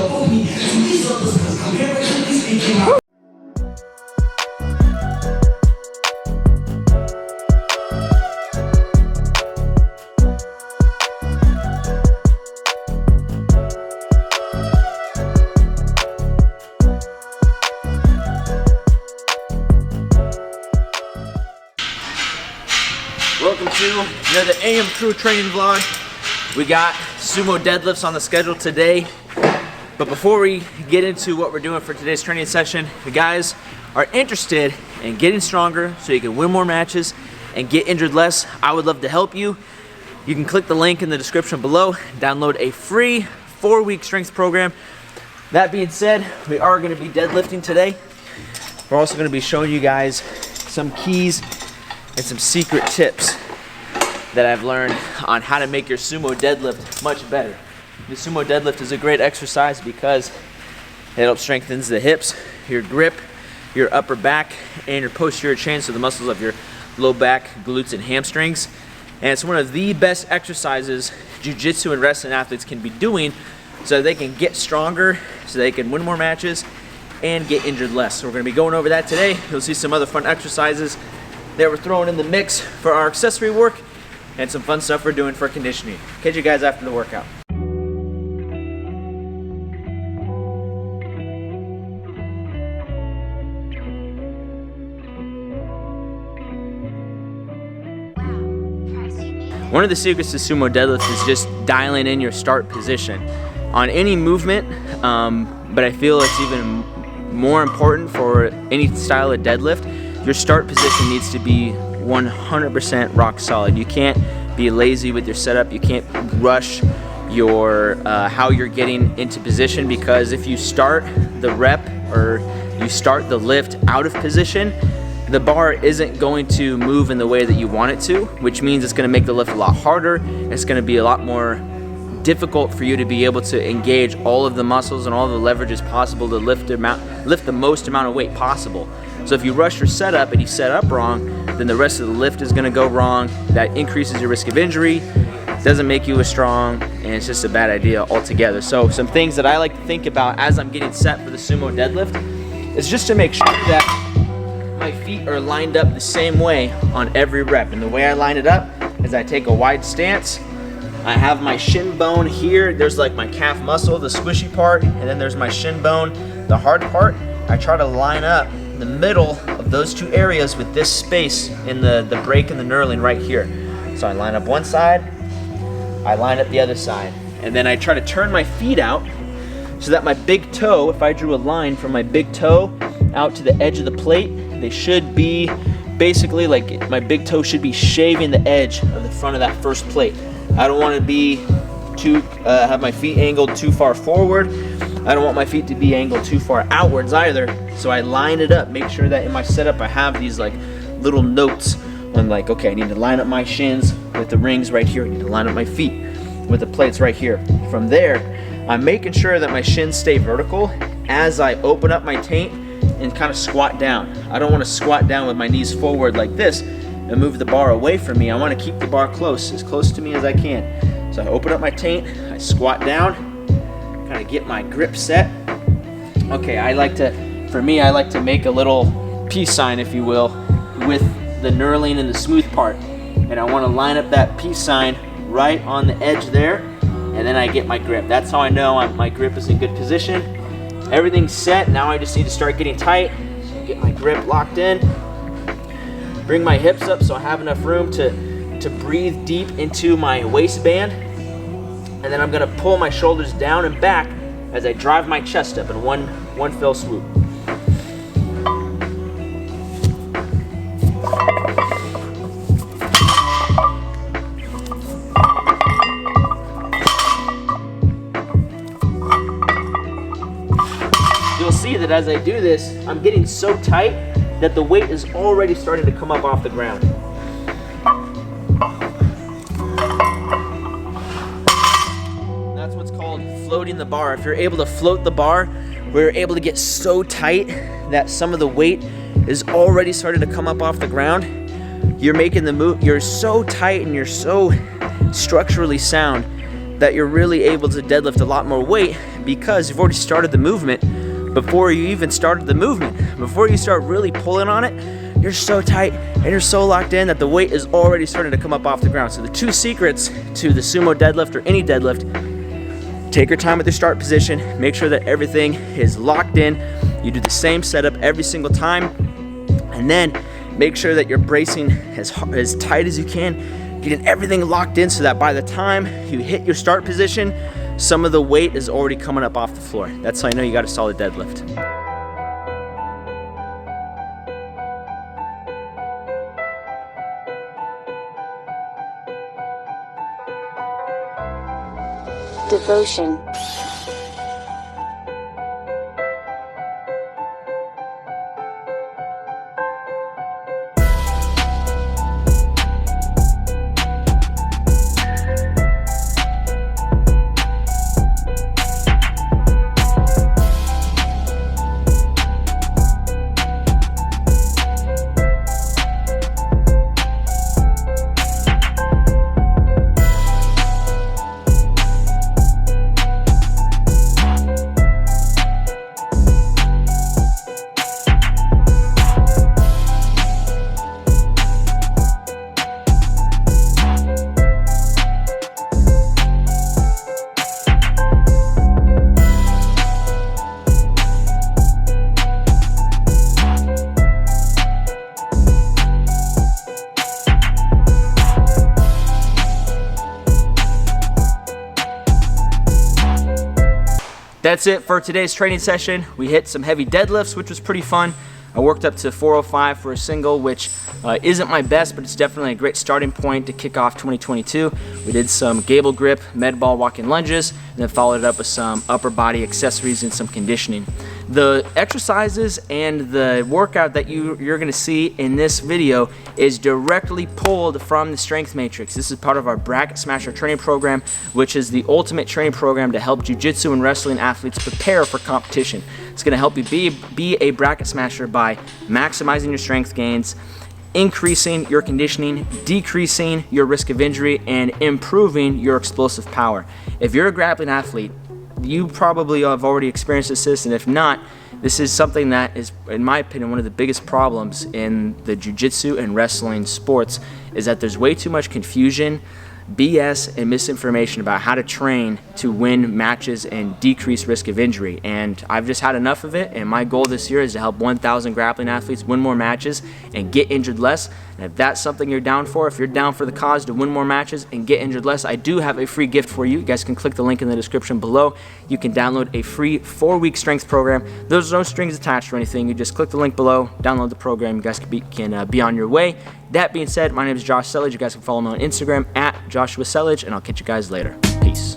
Welcome to another AM Crew training vlog. We got Sumo Deadlifts on the schedule today. But before we get into what we're doing for today's training session, if you guys are interested in getting stronger so you can win more matches and get injured less, I would love to help you. You can click the link in the description below, download a free 4-week strength program. That being said, we are going to be deadlifting today. We're also going to be showing you guys some keys and some secret tips that I've learned on how to make your sumo deadlift much better. The sumo deadlift is a great exercise because it helps strengthen the hips, your grip, your upper back, and your posterior chain, so the muscles of your low back, glutes, and hamstrings. And it's one of the best exercises jiu-jitsu and wrestling athletes can be doing so they can get stronger, so they can win more matches and get injured less. So we're going to be going over that today. You'll see some other fun exercises that we're throwing in the mix for our accessory work and some fun stuff we're doing for conditioning. Catch you guys after the workout. One of the secrets to sumo deadlift is just dialing in your start position on any movement, but I feel it's even more important for any style of deadlift. Your start position needs to be 100% rock solid. You can't be lazy with your setup. You can't rush your how you're getting into position, because if you start the rep or you start the lift out of position, the bar isn't going to move in the way that you want it to, which means it's going to make the lift a lot harder. It's going to be a lot more difficult for you to be able to engage all of the muscles and all the leverages possible to lift the most amount of weight possible. So if you rush your setup and you set up wrong, then the rest of the lift is going to go wrong. That increases your risk of injury, doesn't make you as strong, and it's just a bad idea altogether. So some things that I like to think about as I'm getting set for the sumo deadlift is just to make sure that my feet are lined up the same way on every rep. And the way I line it up is I take a wide stance. I have my shin bone here. There's like my calf muscle, the squishy part, and then there's my shin bone, the hard part. I try to line up the middle of those two areas with this space in the break and the knurling right here. So I line up one side, I line up the other side, and then I try to turn my feet out so that my big toe, if I drew a line from my big toe out to the edge of the plate, they should be basically like my big toe should be shaving the edge of the front of that first plate. I don't want to be have my feet angled too far forward. I don't want my feet to be angled too far outwards either. So I line it up, make sure that in my setup I have these like little notes on like, okay, I need to line up my shins with the rings right here. I need to line up my feet with the plates right here. From there, I'm making sure that my shins stay vertical as I open up my taint and kind of squat down. I don't want to squat down with my knees forward like this and move the bar away from me. I want to keep the bar close to me as I can. So I open up my taint, I squat down, kind of get my grip set. Okay, I like to make a little peace sign, if you will, with the knurling and the smooth part. And I want to line up that peace sign right on the edge there, and then I get my grip. That's how I know my grip is in good position. Everything's set. Now I just need to start getting tight. So get my grip locked in. Bring my hips up so I have enough room to breathe deep into my waistband. And then I'm gonna pull my shoulders down and back as I drive my chest up in one fell swoop. You'll see that as I do this, I'm getting so tight that the weight is already starting to come up off the ground. That's what's called floating the bar. If you're able to float the bar, we're able to get so tight that some of the weight is already starting to come up off the ground. You're making the move, you're so tight and you're so structurally sound that you're really able to deadlift a lot more weight because you've already started the movement before you even started the movement. Before you start really pulling on it, you're so tight and you're so locked in that the weight is already starting to come up off the ground. So the two secrets to the sumo deadlift or any deadlift: take your time with your start position, make sure that everything is locked in. You do the same setup every single time, and then make sure that you're bracing as tight as you can, getting everything locked in so that by the time you hit your start position, some of the weight is already coming up off the floor. That's how I know you got a solid deadlift. Devotion. That's it for today's training session. We hit some heavy deadlifts, which was pretty fun. I worked up to 405 for a single, which isn't my best, but it's definitely a great starting point to kick off 2022. We did some gable grip, med ball walk-in lunges, and then followed it up with some upper body accessories and some conditioning. The exercises and the workout that you're gonna see in this video is directly pulled from the Strength Matrix. This is part of our Bracket Smasher training program, which is the ultimate training program to help jiu-jitsu and wrestling athletes prepare for competition. It's gonna help you be a bracket smasher by maximizing your strength gains, increasing your conditioning, decreasing your risk of injury, and improving your explosive power. If you're a grappling athlete, you probably have already experienced this, and if not, this is something that is, in my opinion, one of the biggest problems in the jiu-jitsu and wrestling sports, is that there's way too much confusion, BS, and misinformation about how to train to win matches and decrease risk of injury. And I've just had enough of it, and my goal this year is to help 1,000 grappling athletes win more matches and get injured less. And if that's something you're down for, if you're down for the cause to win more matches and get injured less, I do have a free gift for you. You guys can click the link in the description below. You can download a free 4-week strength program. There's no strings attached or anything. You just click the link below, download the program. You guys can be on your way. That being said, my name is Josh Settlage. You guys can follow me on Instagram at Joshua Settlage, and I'll catch you guys later. Peace.